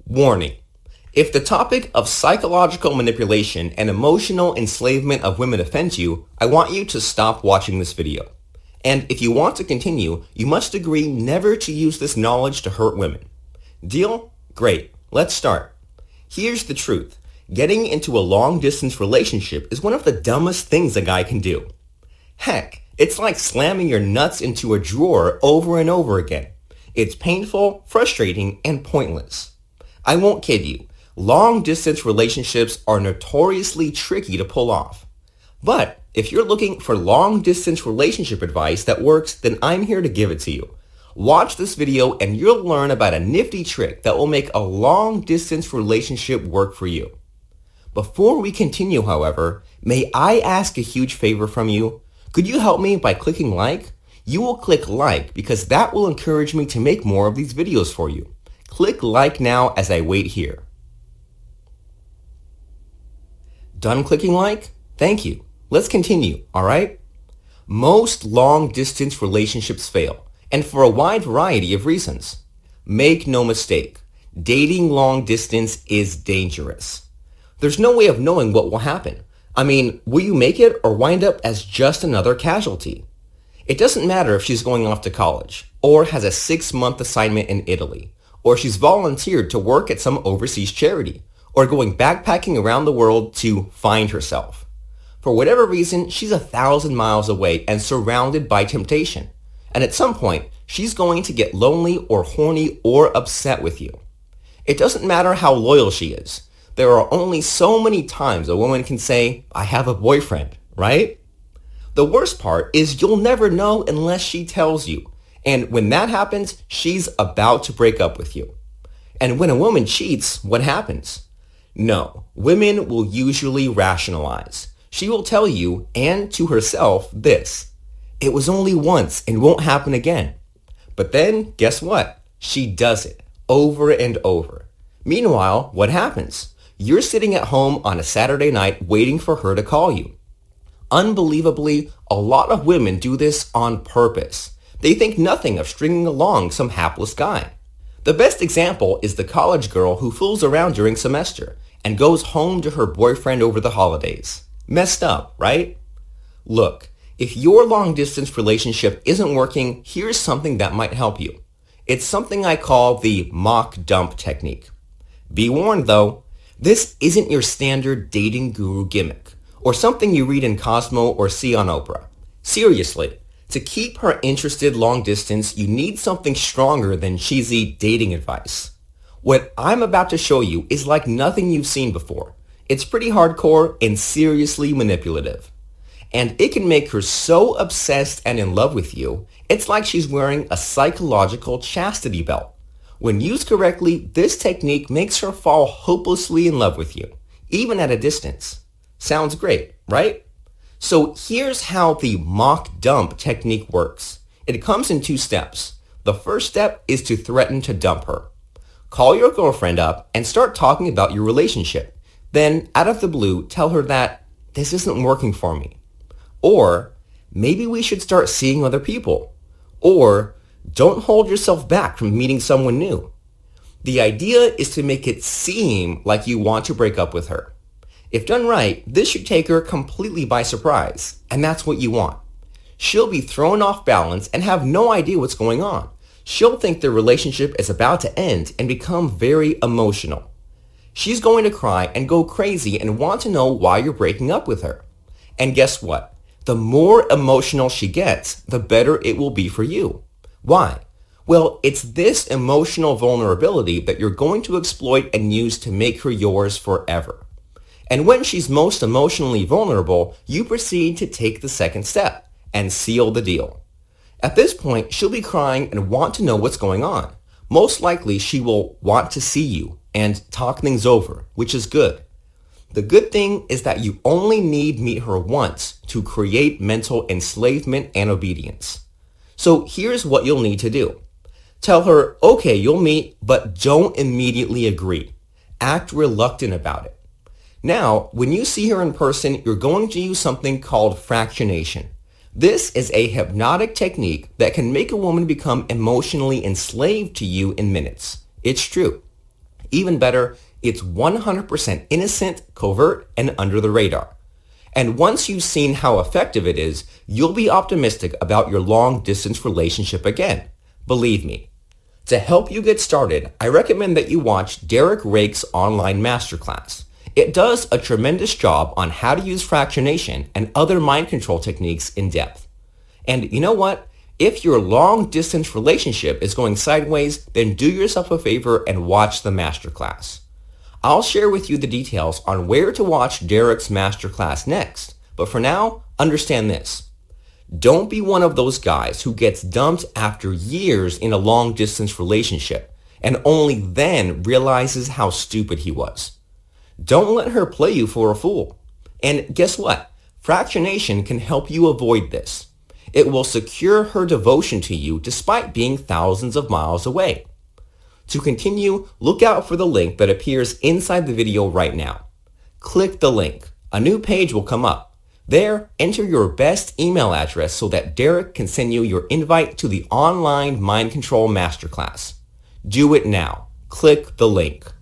Warning. If the topic of psychological manipulation and emotional enslavement of women offends you, I want you to stop watching this video. And if you want to continue, you must agree never to use this knowledge to hurt women. Deal? Great. Let's start. Here's the truth. Getting into a long-distance relationship is one of the dumbest things a guy can do. Heck, it's like slamming your nuts into a drawer over and over again. It's painful, frustrating, and pointless. I won't kid you. Long-distance relationships are notoriously tricky to pull off. But if you're looking for long-distance relationship advice that works, then I'm here to give it to you. Watch this video and you'll learn about a nifty trick that will make a long-distance relationship work for you. Before we continue, however, may I ask a huge favor from you? Could you help me by clicking like? You will click like because that will encourage me to make more of these videos for you. Click like now as I wait here. Done clicking like? Thank you. Let's continue, alright? Most long-distance relationships fail, and for a wide variety of reasons. Make no mistake, dating long-distance is dangerous. There's no way of knowing what will happen. I mean, will you make it or wind up as just another casualty? It doesn't matter if she's going off to college, or has a 6-month assignment in Italy, or she's volunteered to work at some overseas charity, or going backpacking around the world to find herself. For whatever reason, she's 1,000 miles away and surrounded by temptation. And at some point, she's going to get lonely or horny or upset with you. It doesn't matter how loyal she is. There are only so many times a woman can say, I have a boyfriend, right? The worst part is you'll never know unless she tells you. And when that happens, she's about to break up with you. And when a woman cheats, what happens? No, women will usually rationalize. She will tell you, and to herself, this. It was only once and won't happen again. But then, guess what? She does it, over and over. Meanwhile, what happens? You're sitting at home on a Saturday night waiting for her to call you. Unbelievably, a lot of women do this on purpose. They think nothing of stringing along some hapless guy. The best example is the college girl who fools around during semester and goes home to her boyfriend over the holidays. Messed up, right? Look, if your long-distance relationship isn't working, here's something that might help you. It's something I call the mock dump technique. Be warned though, this isn't your standard dating guru gimmick, or something you read in Cosmo or see on Oprah. Seriously, to keep her interested long distance, you need something stronger than cheesy dating advice. What I'm about to show you is like nothing you've seen before. It's pretty hardcore and seriously manipulative. And it can make her so obsessed and in love with you, it's like she's wearing a psychological chastity belt. When used correctly, this technique makes her fall hopelessly in love with you, even at a distance. Sounds great, right? So here's how the mock dump technique works. It comes in 2 steps. The first step is to threaten to dump her. Call your girlfriend up and start talking about your relationship. Then, out of the blue, tell her that this isn't working for me. Or, maybe we should start seeing other people. Or, don't hold yourself back from meeting someone new. The idea is to make it seem like you want to break up with her. If done right, this should take her completely by surprise, and that's what you want. She'll be thrown off balance and have no idea what's going on. She'll think the relationship is about to end and become very emotional. She's going to cry and go crazy and want to know why you're breaking up with her. And guess what? The more emotional she gets, the better it will be for you. Why? Well, it's this emotional vulnerability that you're going to exploit and use to make her yours forever. And when she's most emotionally vulnerable, you proceed to take the second step and seal the deal. At this point, she'll be crying and want to know what's going on. Most likely, she will want to see you and talk things over, which is good. The good thing is that you only need meet her once to create mental enslavement and obedience. So here's what you'll need to do. Tell her, okay, you'll meet, but don't immediately agree. Act reluctant about it. Now, when you see her in person, you're going to use something called fractionation. This is a hypnotic technique that can make a woman become emotionally enslaved to you in minutes. It's true. Even better, it's 100% innocent, covert, and under the radar. And once you've seen how effective it is, you'll be optimistic about your long-distance relationship again. Believe me. To help you get started, I recommend that you watch Derek Rake's online masterclass. It does a tremendous job on how to use fractionation and other mind control techniques in depth. And you know what? If your long-distance relationship is going sideways, then do yourself a favor and watch the masterclass. I'll share with you the details on where to watch Derek's masterclass next, but for now, understand this. Don't be one of those guys who gets dumped after years in a long-distance relationship and only then realizes how stupid he was. Don't let her play you for a fool. And guess what? Fractionation can help you avoid this. It will secure her devotion to you despite being thousands of miles away. To continue, look out for the link that appears inside the video right now. Click the link. A new page will come up. There, enter your best email address so that Derek can send you your invite to the online Mind Control Masterclass. Do it now. Click the link.